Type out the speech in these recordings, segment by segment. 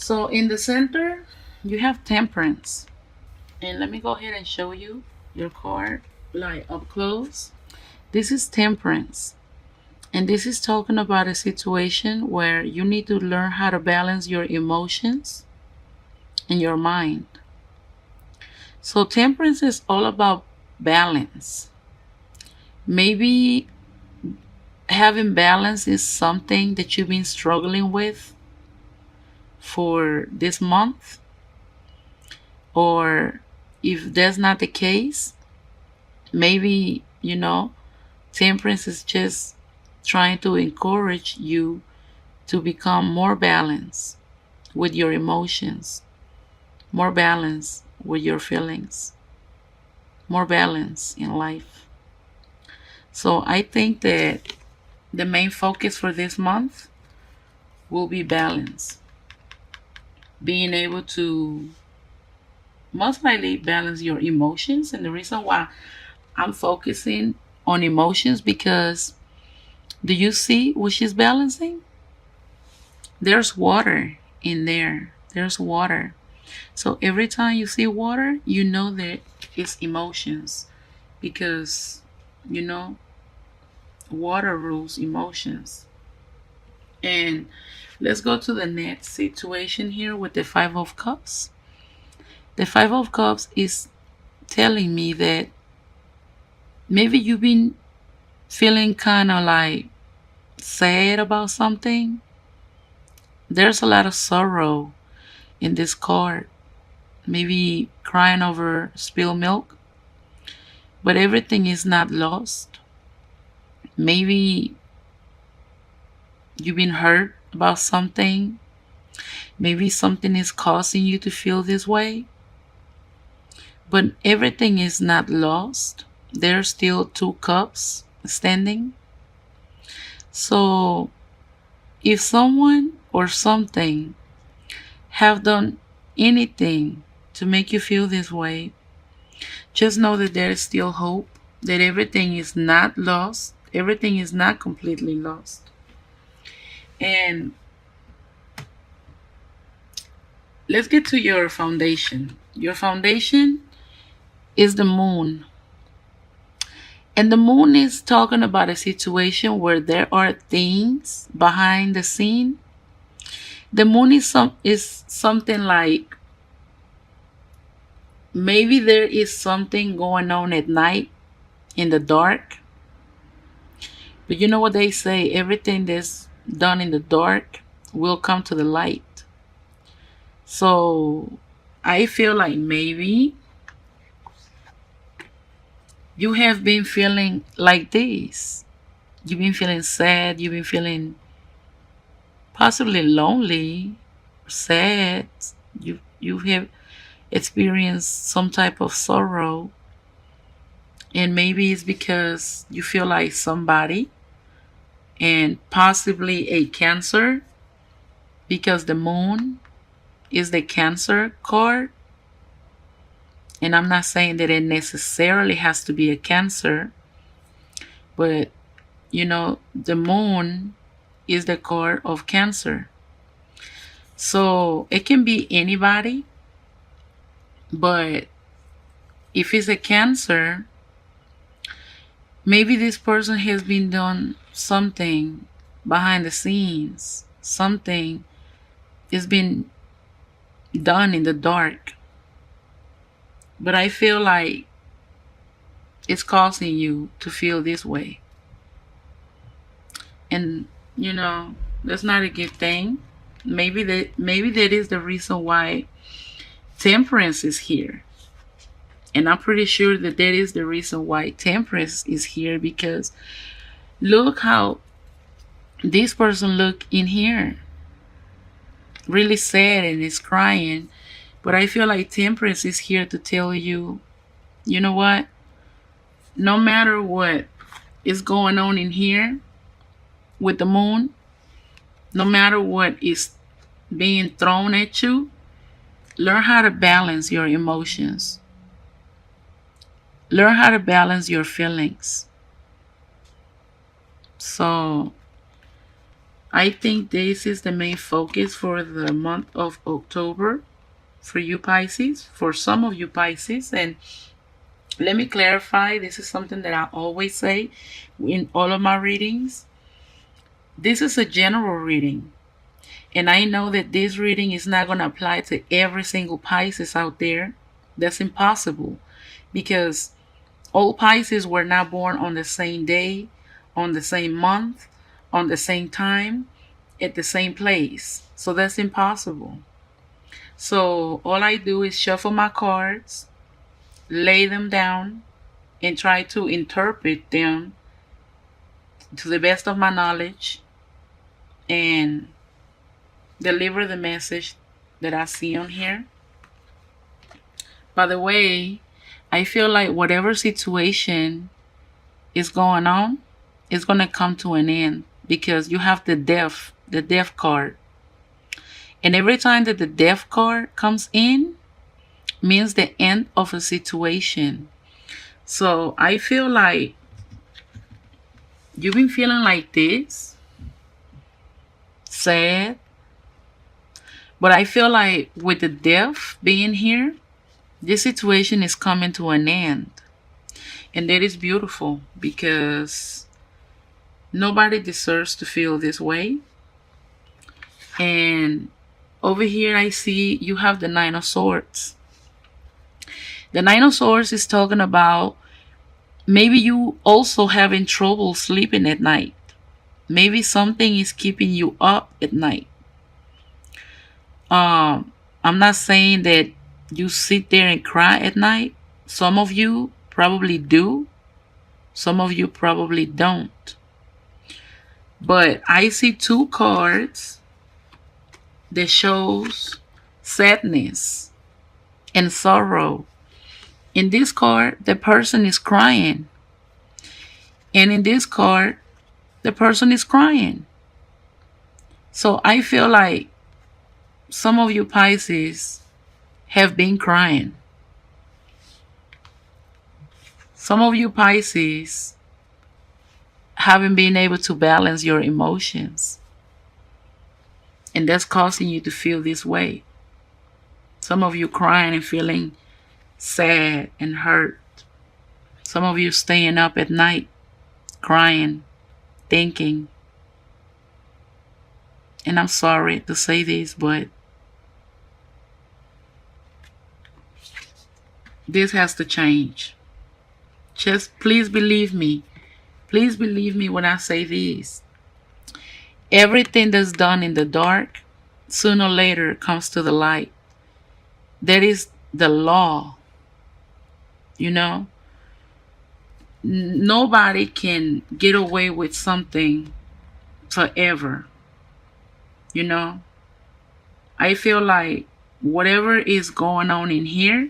So in the center, you have Temperance. And let me go ahead and show you your card like up close. This is Temperance. And this is talking about a situation where you need to learn how to balance your emotions and your mind. So temperance is all about balance. Maybe having balance is something that you've been struggling with for this month, or if that's not the case, maybe temperance is just trying to encourage you to become more balanced with your emotions, more balance with your feelings, more balance in life. So I think that the main focus for this month will be balance. Being able to most likely balance your emotions. And the reason why I'm focusing on emotions, because do you see what she's balancing? There's water in there. There's water. So every time you see water, you know that it's emotions, because you know water rules emotions. And let's go to the next situation here with the Five of Cups. The Five of Cups is telling me that maybe you've been feeling kind of like sad about something. There's a lot of sorrow in this card. Maybe crying over spilled milk, but everything is not lost. Maybe you've been hurt about something. Maybe something is causing you to feel this way, but everything is not lost. There's still two cups standing. So if someone or something have done anything to make you feel this way, just know that there is still hope, that everything is not lost. Everything is not completely lost. And let's get to your foundation. Your foundation is the moon. And the moon is talking about a situation where there are things behind the scene. The moon is something like maybe there is something going on at night in the dark. But you know what they say, everything that's done in the dark will come to the light. So I feel like maybe you have been feeling like this. You've been feeling sad, you've been feeling possibly lonely, sad. You have experienced some type of sorrow, and maybe it's because you feel like somebody, and possibly a Cancer, because the moon is the Cancer card. And I'm not saying that it necessarily has to be a Cancer, but the moon is the card of Cancer. So it can be anybody, but if it's a Cancer, maybe this person has been done something behind the scenes. Something has been done in the dark. But I feel like it's causing you to feel this way. And that's not a good thing. Maybe that is the reason why Temperance is here. And I'm pretty sure that is the reason why Temperance is here, because look how this person look in here. Really sad and is crying. But I feel like Temperance is here to tell you, you know what? No matter what is going on in here with the moon, no matter what is being thrown at you, learn how to balance your emotions. Learn how to balance your feelings. So I think this is the main focus for the month of October for you Pisces, for some of you Pisces. And let me clarify, this is something that I always say in all of my readings. This is a general reading. And I know that this reading is not going to apply to every single Pisces out there. That's impossible, because all Pisces were not born on the same day, on the same month, on the same time, at the same place. So that's impossible. So all I do is shuffle my cards, lay them down, and try to interpret them to the best of my knowledge and deliver the message that I see on here. By the way, I feel like whatever situation is going on is going to come to an end, because you have the death card. And every time that the death card comes in, means the end of a situation. So I feel like you've been feeling like this, sad. But I feel like with the death being here, this situation is coming to an end. And that is beautiful, because nobody deserves to feel this way. And over here I see you have the Nine of Swords. The Nine of Swords is talking about maybe you also having trouble sleeping at night. Maybe something is keeping you up at night. I'm not saying that you sit there and cry at night. Some of you probably do. Some of you probably don't. But I see two cards that shows sadness and sorrow. In this card, the person is crying. And in this card, the person is crying. So I feel like some of you Pisces have been crying. Some of you Pisces haven't been able to balance your emotions. And that's causing you to feel this way. Some of you crying and feeling sad and hurt. Some of you staying up at night, crying, thinking. And I'm sorry to say this, but this has to change. Just please believe me. Please believe me when I say this. Everything that's done in the dark, sooner or later comes to the light. That is the law. You know? Nobody can get away with something forever. You know? I feel like whatever is going on in here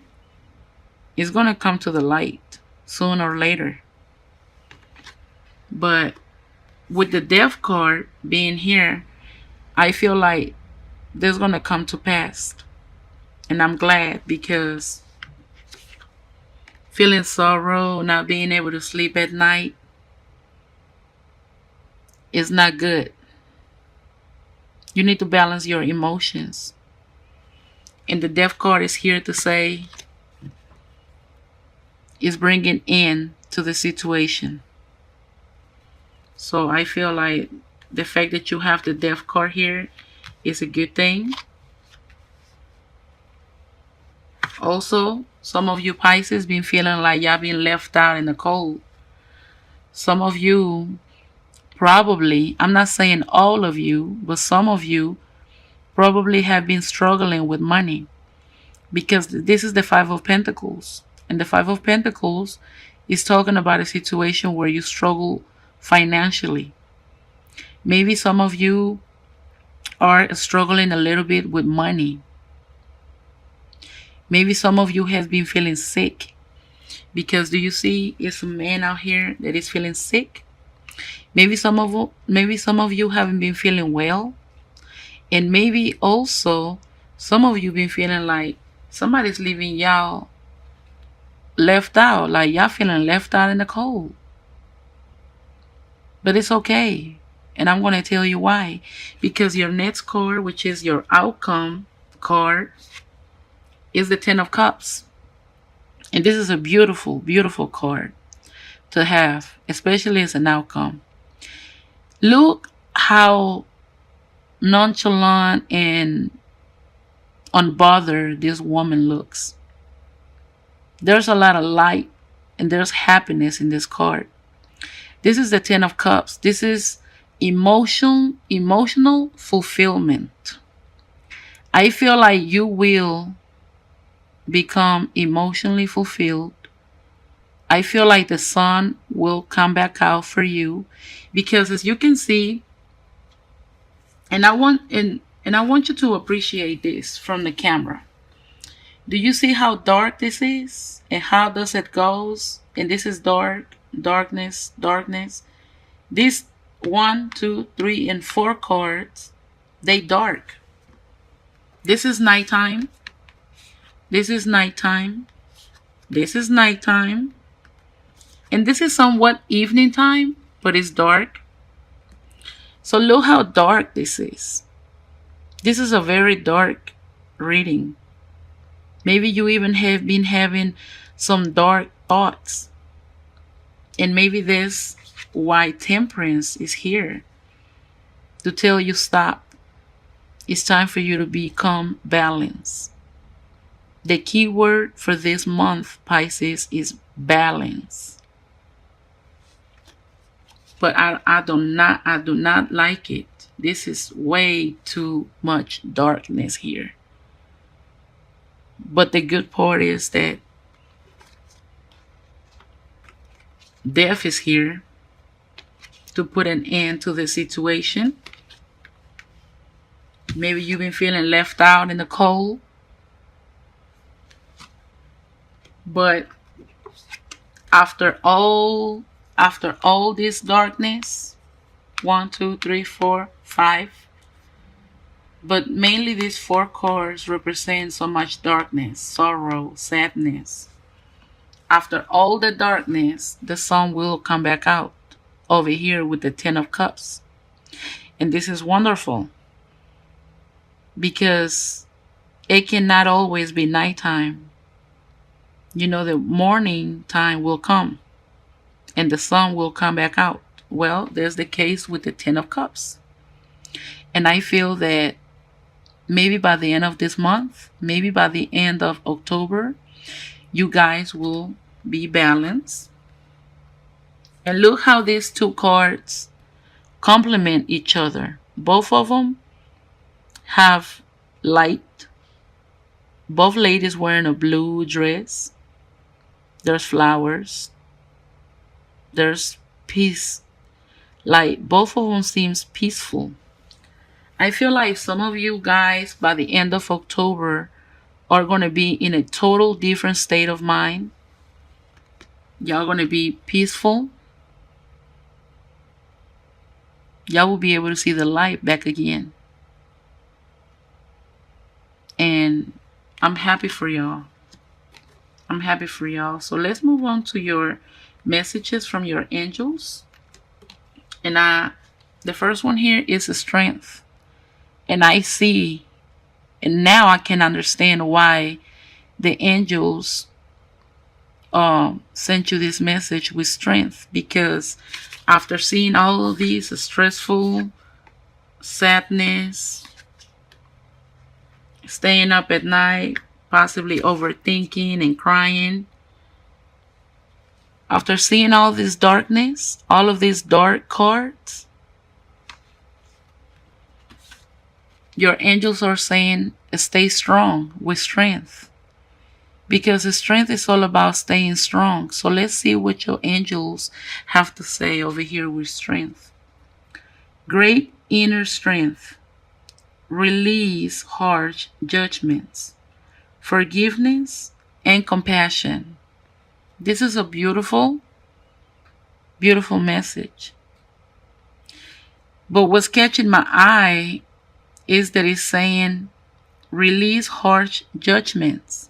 is going to come to the light sooner or later. But with the death card being here, I feel like this is going to come to pass. And I'm glad, because feeling sorrow, not being able to sleep at night is not good. You need to balance your emotions. And the death card is here to say, is bringing end to the situation. So I feel like the fact that you have the death card here is a good thing. Also, some of you Pisces been feeling like y'all been left out in the cold. Some of you probably, I'm not saying all of you, but some of you probably have been struggling with money, because this is the Five of Pentacles. And the Five of Pentacles is talking about a situation where you struggle financially. Maybe some of you are struggling a little bit with money. Maybe some of you have been feeling sick, because do you see it's a man out here that is feeling sick? Maybe some of you haven't been feeling well. And maybe also some of you been feeling like somebody's leaving y'all left out, like y'all feeling left out in the cold. But it's okay. And I'm going to tell you why. Because your next card, which is your outcome card, is the Ten of Cups. And this is a beautiful, beautiful card to have, especially as an outcome. Look how nonchalant and unbothered this woman looks. There's a lot of light and there's happiness in this card. This is the Ten of Cups. This is emotional fulfillment. I feel like you will become emotionally fulfilled. I feel like the sun will come back out for you because, as you can see, and I want you to appreciate this from the camera. Do you see how dark this is and how does it goes? And this is dark, darkness, darkness. These 1, 2, 3, and 4 cards, they dark. This is nighttime. This is nighttime. This is nighttime. And this is somewhat evening time, but it's dark. So look how dark this is. This is a very dark reading. Maybe you even have been having some dark thoughts. And maybe this why Temperance is here. To tell you stop. It's time for you to become balanced. The key word for this month, Pisces, is balance. But I do not like it. This is way too much darkness here. But the good part is that death is here to put an end to the situation. Maybe you've been feeling left out in the cold. But after all this darkness, 1, 2, 3, 4, 5, but mainly these 4 cards represent so much darkness, sorrow, sadness. After all the darkness, the sun will come back out over here with the Ten of Cups. And this is wonderful because it cannot always be nighttime. You know, the morning time will come and the sun will come back out. Well, there's the case with the Ten of Cups. And I feel that maybe by the end of this month, maybe by the end of October, you guys will be balanced. And look how these 2 cards complement each other. Both of them have light. Both ladies wearing a blue dress. There's flowers. There's peace. Like both of them seems peaceful. I feel like some of you guys by the end of October are going to be in a total different state of mind. Y'all going to be peaceful. Y'all will be able to see the light back again. And I'm happy for y'all. I'm happy for y'all. So let's move on to your messages from your angels. And the first one here is the strength. And I see, and now I can understand why the angels sent you this message with strength. Because after seeing all of these, stressful, sadness, staying up at night, possibly overthinking and crying. After seeing all this darkness, all of these dark cards, your angels are saying stay strong with strength. Because the strength is all about staying strong. So let's see what your angels have to say over here with strength. Great inner strength. Release harsh judgments. Forgiveness and compassion. This is a beautiful, beautiful message. But what's catching my eye is that it's saying release harsh judgments,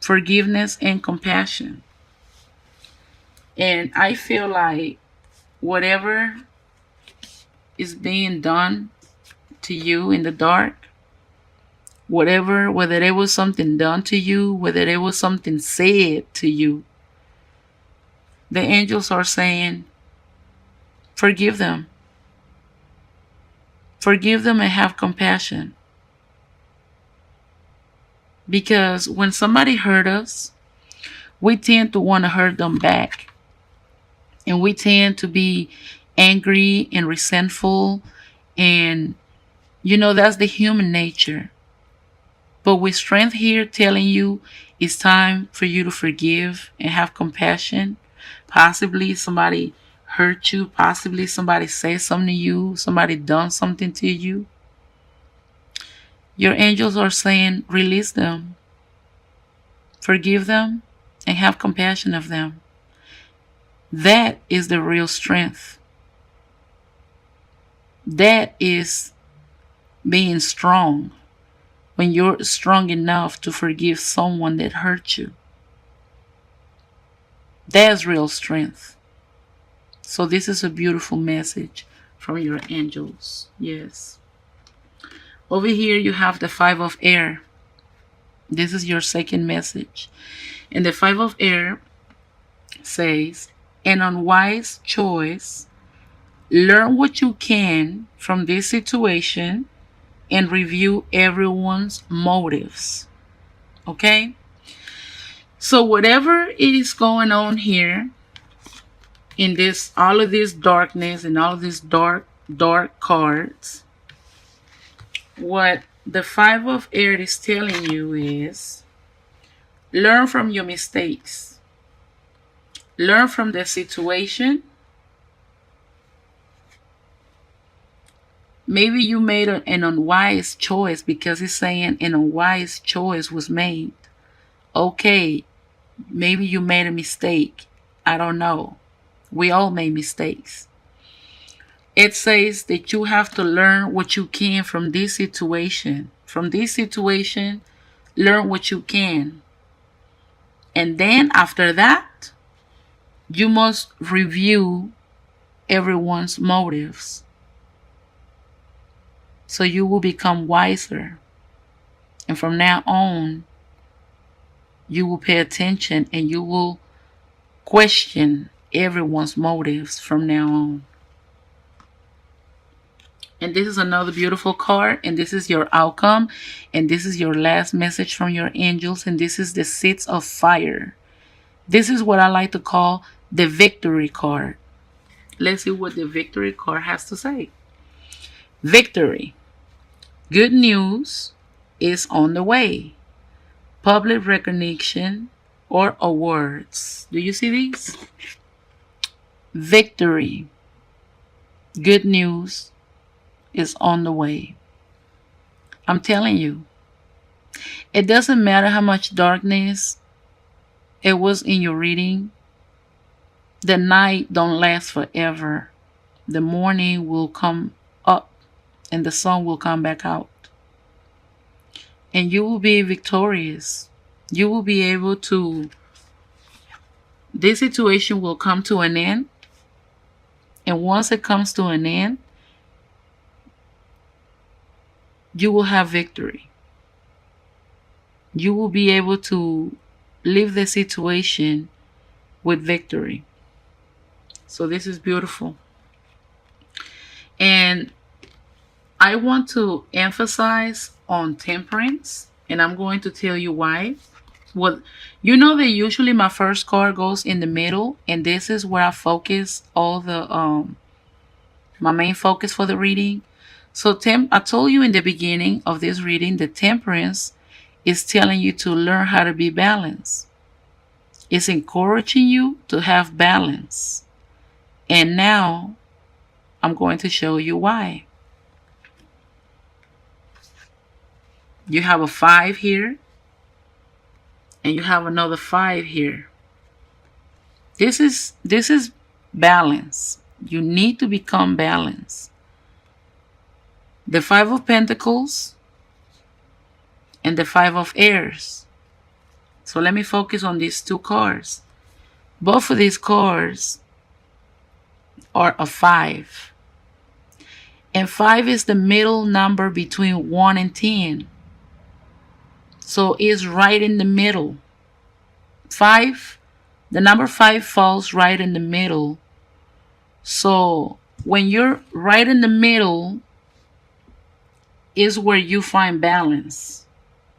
forgiveness and compassion. And I feel like whatever is being done to you in the dark, whatever, whether there was something done to you, whether there was something said to you, the angels are saying, forgive them. Forgive them and have compassion. Because when somebody hurt us, we tend to want to hurt them back. And we tend to be angry and resentful. And, that's the human nature. But with strength here telling you it's time for you to forgive and have compassion. Possibly somebody hurt you. Possibly somebody said something to you. Somebody done something to you. Your angels are saying, release them. Forgive them and have compassion of them. That is the real strength. That is being strong. When you're strong enough to forgive someone that hurt you. That's real strength. So this is a beautiful message from your angels. Yes. Over here you have the 5 of air. This is your second message. And the 5 of air says, an unwise choice. Learn what you can from this situation and review everyone's motives. Okay? So whatever is going on here in this, all of this darkness and all of these dark cards, what the 5 of air is telling you is, learn from your mistakes. Learn from the situation. Maybe you made an unwise choice, because it's saying an unwise choice was made. Okay, maybe you made a mistake. I don't know. We all make mistakes. It says that you have to learn what you can from this situation. From this situation, learn what you can. And then after that, you must review everyone's motives. So you will become wiser. And from now on, you will pay attention and you will question everyone's motives from now on. And this is another beautiful card. And this is your outcome. And this is your last message from your angels. And this is the 6 of fire. This is what I like to call the victory card. Let's see what the victory card has to say. Victory. Good news is on the way. Public recognition or awards. Do you see these? Victory. Good news is on the way. I'm telling you. It doesn't matter how much darkness it was in your reading. The night don't last forever. The morning will come up and the sun will come back out. And you will be victorious. You will be able to, this situation will come to an end. And once it comes to an end, you will have victory. You will be able to leave the situation with victory. So this is beautiful. And I want to emphasize on temperance, and I'm going to tell you why. Well, you know that usually my first card goes in the middle, and this is where I focus all the my main focus for the reading. So I told you in the beginning of this reading, the temperance is telling you to learn how to be balanced. It's encouraging you to have balance. And now I'm going to show you why. You have a 5 here. And you have another 5 here. This is balance. You need to become balanced. The 5 of Pentacles and the 5 of Airs. So let me focus on these 2 cards. Both of these cards are a 5. And 5 is the middle number between 1 and 10. So it's right in the middle. 5, the number 5 falls right in the middle. So when you're right in the middle is where you find balance.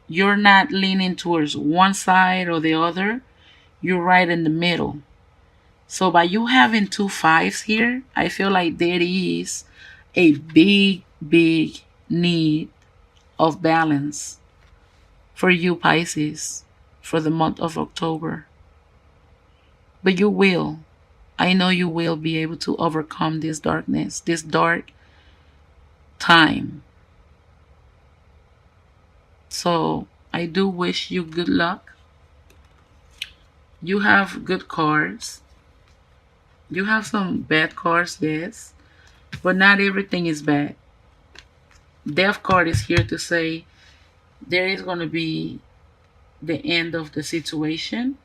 You're not leaning towards one side or the other. You're right in the middle. So by you having 2 5s here, I feel like there is a big, big need of balance for you, Pisces, for the month of October. But you will. I know you will be able to overcome this darkness, this dark time. So I do wish you good luck. You have good cards. You have some bad cards, yes, but not everything is bad. Death card is here to say there is going to be the end of the situation,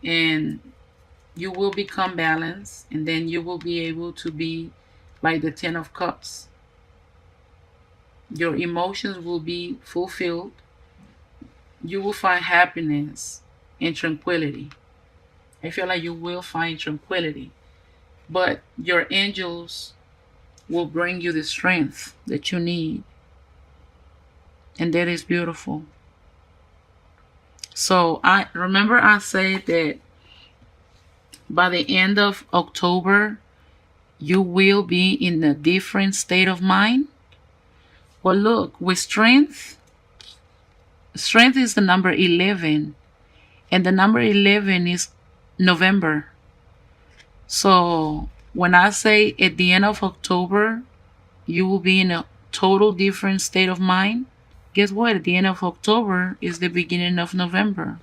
and you will become balanced, and then you will be able to be like the 10 of Cups. Your emotions will be fulfilled. You will find happiness and tranquility. I feel like you will find tranquility, but your angels will bring you the strength that you need, and that is beautiful. So I remember I said that by the end of October you will be in a different state of mind. Well, look, with strength is the number 11, and the number 11 is November. So when I say at the end of October you will be in a total different state of mind, guess what? At the end of October is the beginning of November.